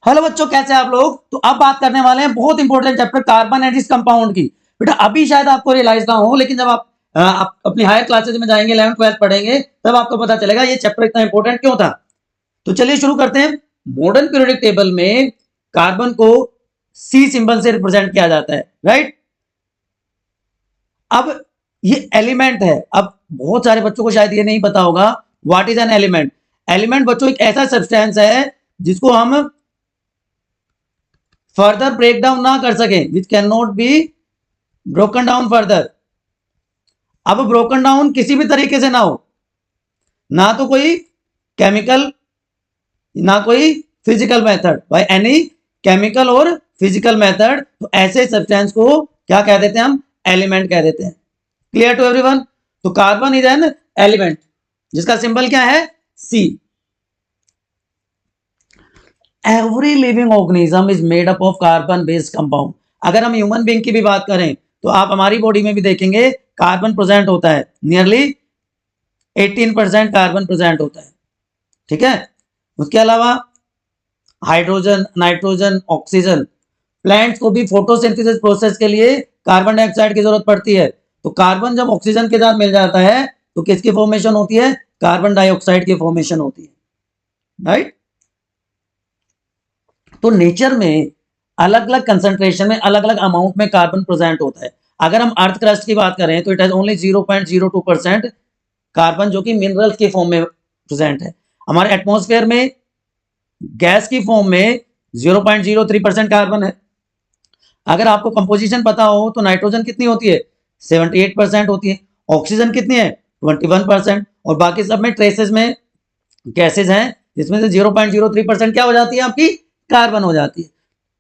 Hello बच्चों, कैसे हैं आप लोग। तो अब बात करने वाले हैं बहुत important chapter carbon and its compound की। बेटा अभी शायद आपको रियलाइज ना हो, लेकिन जब आप अपनी हायर क्लासेज में जाएंगे, 11th 12th पढ़ेंगे, तब आपको पता चलेगा ये चैप्टर इतना इंपॉर्टेंट क्यों था। तो चलिए शुरू करते हैं। मॉडर्न पीरियोडिक टेबल में कार्बन को सी सिंबल से रिप्रेजेंट किया जाता है, राइट। अब ये एलिमेंट है। अब बहुत सारे बच्चों को शायद ये नहीं पता होगा what is an element. Element बच्चों एक ऐसा सब्सटेंस है जिसको हम फर्दर ब्रेक डाउन ना कर सके, which can not be broken down further. अब ब्रोकन डाउन किसी भी तरीके से ना हो, ना तो कोई केमिकल, ना कोई physical method, by any chemical और फिजिकल मेथड। तो ऐसे सब्सटेंस को क्या कह देते हैं हम? एलिमेंट कह देते हैं। Clear to everyone. तो कार्बन इज एन एलिमेंट जिसका सिंबल क्या है? C. Every living organism is made up of carbon based compound. अगर हम ह्यूमन बीइंग की भी बात करें तो आप हमारी बॉडी में भी देखेंगे कार्बन प्रेजेंट होता है। नियरली 18% कार्बन प्रेजेंट होता है, ठीक है। उसके अलावा हाइड्रोजन, नाइट्रोजन, ऑक्सीजन। प्लांट्स को भी फोटोसिंथेसिस प्रोसेस के लिए कार्बन डाइऑक्साइड की जरूरत पड़ती है। तो कार्बन जब ऑक्सीजन के साथ मिल जाता है तो किसकी फॉर्मेशन होती है? कार्बन डाइऑक्साइड की फॉर्मेशन होती है, राइट। तो नेचर में अलग अलग कंसंट्रेशन में, अलग अलग अमाउंट में कार्बन प्रेजेंट होता है। अगर हम अर्थ क्रस्ट की बात करें तो इट हैज ओनली 0.02% कार्बन जो कि मिनरल्स के फॉर्म में प्रेजेंट है। हमारे एटमॉस्फेयर में गैस की फॉर्म में 0.03% कार्बन है। अगर आपको कंपोजिशन पता हो तो नाइट्रोजन कितनी होती है? 78% होती है। ऑक्सीजन कितनी है? 21%। और बाकी सब में ट्रेसेस में गैसेज हैं जिसमें से 0.03% क्या हो जाती है? आपकी कार्बन हो जाती है।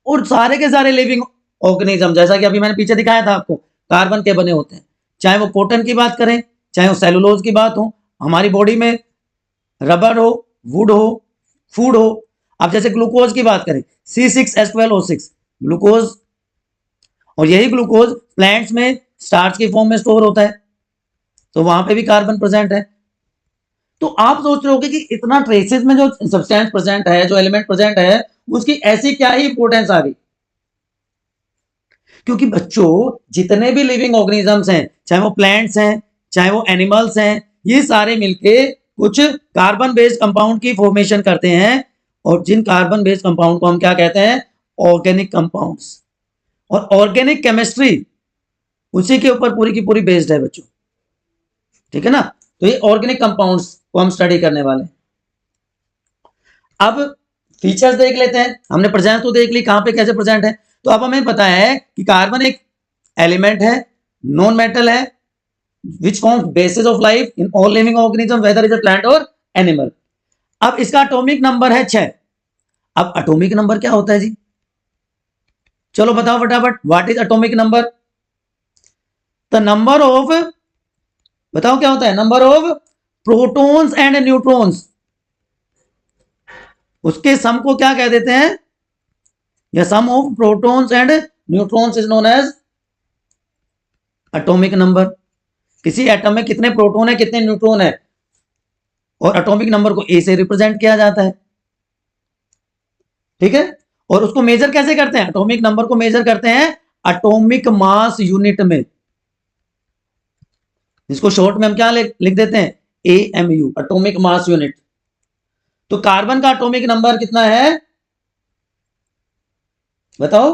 और सारे के सारे लिविंग ऑर्गेनिज्म, जैसा कि अभी मैंने पीछे दिखाया था आपको, कार्बन के बने होते हैं। चाहे वो कॉटन की बात करें, चाहे वो सेलुलोज की बात हो, हमारी बॉडी में रबर हो, वुड हो, फूड हो। अब जैसे ग्लूकोज की बात करें, C6H12O6 ग्लूकोज, और यही ग्लूकोज प्लांट्स में स्टार्च की फॉर्म में स्टोर होता है, तो वहां पे भी कार्बन प्रेजेंट है। तो आप सोच रहे होगे कि इतना ट्रेसेस में जो सब्सटेंस प्रेजेंट है, जो एलिमेंट प्रेजेंट है, उसकी ऐसी क्या ही इंपॉर्टेंस आ गई। क्योंकि बच्चों जितने भी लिविंग ऑर्गेनिजम्स हैं, चाहे वो प्लांट्स हैं, चाहे वो एनिमल्स हैं, ये सारे मिलके कुछ कार्बन बेस्ड कंपाउंड की फॉर्मेशन करते हैं। और जिन कार्बन बेस्ड कंपाउंड को हम क्या कहते हैं? Organic compounds. और ऑर्गेनिक केमिस्ट्री उसी के ऊपर पूरी की पूरी बेस्ड है बच्चों, ठीक है ना। तो ये ऑर्गेनिक कंपाउंड्स को हम स्टडी करने वाले हैं। अब फीचर्स देख लेते हैं। हमने प्रेजेंस तो देख ली, कहां पे कैसे प्रेजेंट है। तो अब हमें पता है कि कार्बन एक एलिमेंट है, नॉन मेटल है, which forms basis of life in all living organism whether is a plant और एनिमल। अब इसका एटॉमिक नंबर है 6। अब एटॉमिक नंबर क्या होता है जी? चलो बताओ फटाफट, what is atomic number? The number of, बताओ क्या होता है? Number of protons and neutrons. उसके सम को क्या कह देते हैं? या sum of protons and neutrons is known as atomic number. किसी एटम में कितने प्रोटॉन है, कितने न्यूट्रॉन है, और एटॉमिक नंबर को ए से रिप्रेजेंट किया जाता है, ठीक है। और उसको मेजर कैसे करते हैं? एटॉमिक नंबर को मेजर करते हैं एटॉमिक मास यूनिट में, जिसको शॉर्ट में हम क्या लिख देते हैं? AMU, atomic mass unit. तो कार्बन का एटॉमिक नंबर कितना है बताओ?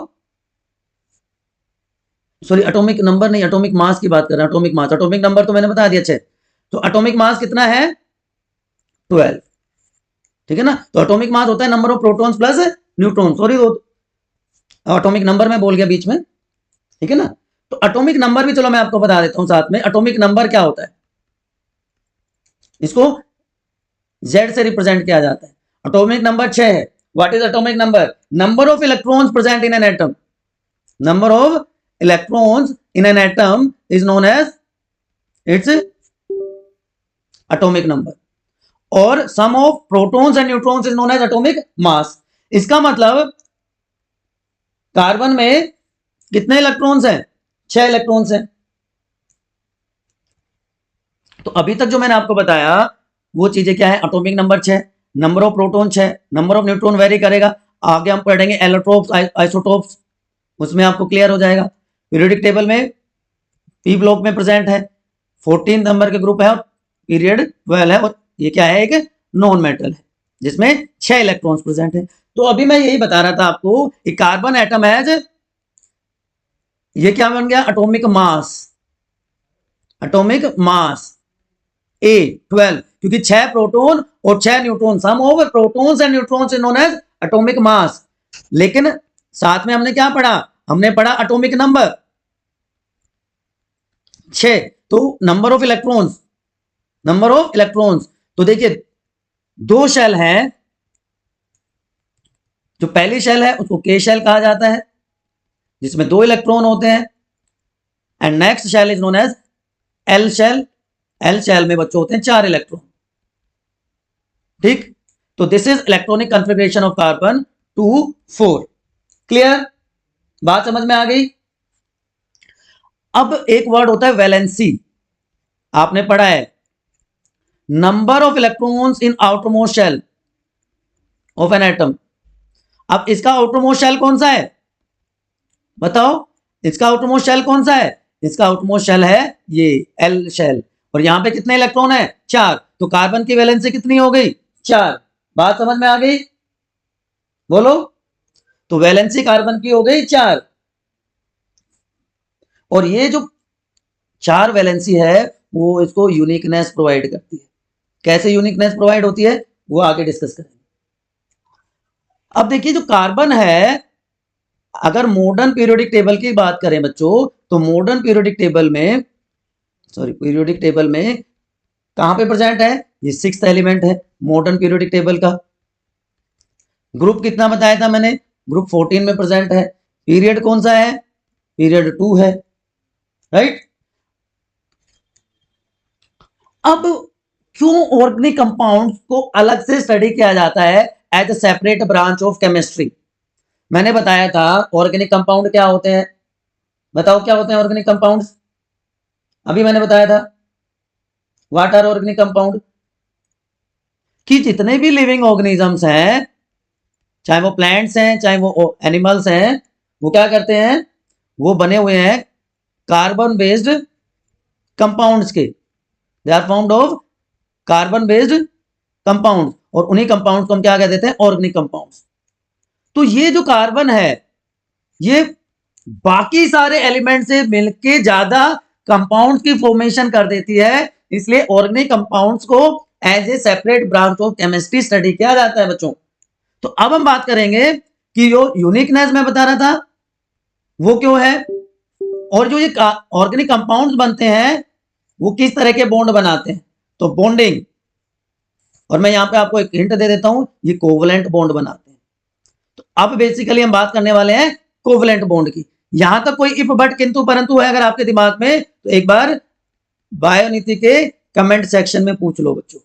सॉरी, एटॉमिक नंबर नहीं, एटॉमिक मास की बात कर रहे हैं। एटॉमिक मास, एटॉमिक नंबर तो मैंने बता दिया 6। तो एटॉमिक मास कितना है? 12, ठीक है ना। तो एटॉमिक मास होता है number of protons plus neutron. Sorry, atomic number में बोल गया बीच में, ठीक है ना। तो एटॉमिक नंबर भी चलो मैं आपको बता देता हूं साथ में। एटॉमिक नंबर क्या होता है? इसको Z से रिप्रेजेंट किया जाता है। एटॉमिक नंबर 6 है। What is atomic number? Number of electrons present in an atom. Number of electrons in an atom is known as its atomic number. और sum of protons and neutrons is known as atomic mass. इसका मतलब carbon में कितने electrons हैं? 6 electrons हैं। तो अभी तक जो मैंने आपको बताया वो चीजें क्या है? Atomic number 6, number of proton 6, number of neutron very करेगा। आगे हम पढ़ेंगे एलोट्रोप्स, आइसोटोप्स, उसमें आपको क्लियर हो जाएगा। पीरियोडिक टेबल में पी ब्लॉक में प्रेजेंट है, 14 नंबर के ग्रुप है और पीरियड 12 है, और ये क्या है, एक नॉन मेटल है जिसमें 6 इलेक्ट्रॉन्स प्रेजेंट है। तो अभी मैं यही बता रहा था आपको कि कार्बन एटम है, ये क्या बन गया, atomic mass, atomic mass A12, क्योंकि 6 प्रोटॉन और 6 neutron, sum of protons and neutrons is known as atomic mass. लेकिन साथ में हमने क्या पढ़ा, हमने पढ़ा एटॉमिक नंबर 6, तो number of electrons, number of electrons, तो देखिए 2 शेल हैं, जो पहली शेल है उसको K शेल कहा जाता है जिसमें 2 इलेक्ट्रॉन होते हैं, and next shell is known as L shell, L shell में बच्चों होते हैं 4 इलेक्ट्रॉन। ठीक, तो this is electronic configuration of carbon 2,4। Clear, बात समझ में आ गई। अब एक वर्ड होता है वैलेंसी, आपने पढ़ा है number of electrons in outermost shell of an atom. अब इसका आउटरमोस्ट शेल कौन सा है, बताओ, इसका आउटरमोस्ट शेल कौन सा है, इसका आउटरमोस्ट शेल है ये L शेल, और यहां पे कितने इलेक्ट्रॉन है, 4, तो कार्बन की वैलेंसी कितनी हो गई, 4। बात समझ में आ गई, बोलो, तो वैलेंसी कार्बन की हो गई 4, और ये जो 4 वैलेंसी है वो इसको यूनिकनेस प्रोवाइड करती है। कैसे यूनिकनेस प्रोवाइड होती है वो आगे डिस्कस करेंगे। अब देखिए जो कार्बन है, अगर मॉडर्न पीरियोडिक टेबल की बात करें बच्चों, तो मॉडर्न पीरियोडिक टेबल में, पीरियोडिक टेबल में कहां पे प्रेजेंट है, ये 6th एलिमेंट है मॉडर्न पीरियोडिक टेबल का। ग्रुप कितना बताया था मैंने, ग्रुप 14 में प्रेजेंट है। पीरियड कौन सा है, पीरियड 2 है, राइट। अब क्यों ऑर्गेनिक कंपाउंड्स को अलग से स्टडी किया जाता है as a separate branch of chemistry. मैंने बताया था ऑर्गेनिक कंपाउंड क्या होते हैं, बताओ क्या होते हैं ऑर्गेनिक कंपाउंड्स, अभी मैंने बताया था व्हाट आर ऑर्गेनिक कंपाउंड, कि जितने भी लिविंग ऑर्गेनिजम्स हैं, चाहे वो प्लांट्स हैं चाहे वो एनिमल्स हैं, वो क्या करते हैं, वो बने हुए हैं कार्बन बेस्ड कंपाउंड्स के, they are found of carbon based compound, और उन्हीं कंपाउंड को हम क्या कह देते हैं, ऑर्गेनिक कंपाउंड्स। तो ये जो कार्बन है ये बाकी सारे एलिमेंट से मिलके ज्यादा कंपाउंड्स की फॉर्मेशन कर देती है, इसलिए ऑर्गेनिक कंपाउंड्स को as a separate branch of chemistry study किया जाता है बच्चों। तो अब हम बात करेंगे कि जो यूनिकनेस मैं बता रहा था वो क्यों है, और जो ये ऑर्गेनिक कंपाउंड्स बनते हैं वो किस तरह के बॉन्ड बनाते हैं, तो बॉन्डिंग, और मैं यहां पे आपको एक हिंट दे देता हूं, ये कोवलेंट बॉन्ड बनाते हैं। तो अब बेसिकली हम बात करने वाले हैं कोवलेंट बॉन्ड की। यहां तक कोई इफ बट किंतु परंतु है अगर आपके दिमाग में, तो एक बार बायोनीति के कमेंट सेक्शन में पूछ लो बच्चों,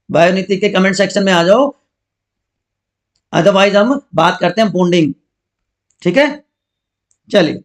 बायोनीति के कमेंट सेक्शन में आ जाओ, अदरवाइज हम बात करते हैं बॉन्डिंग। ठीक है, चलिए।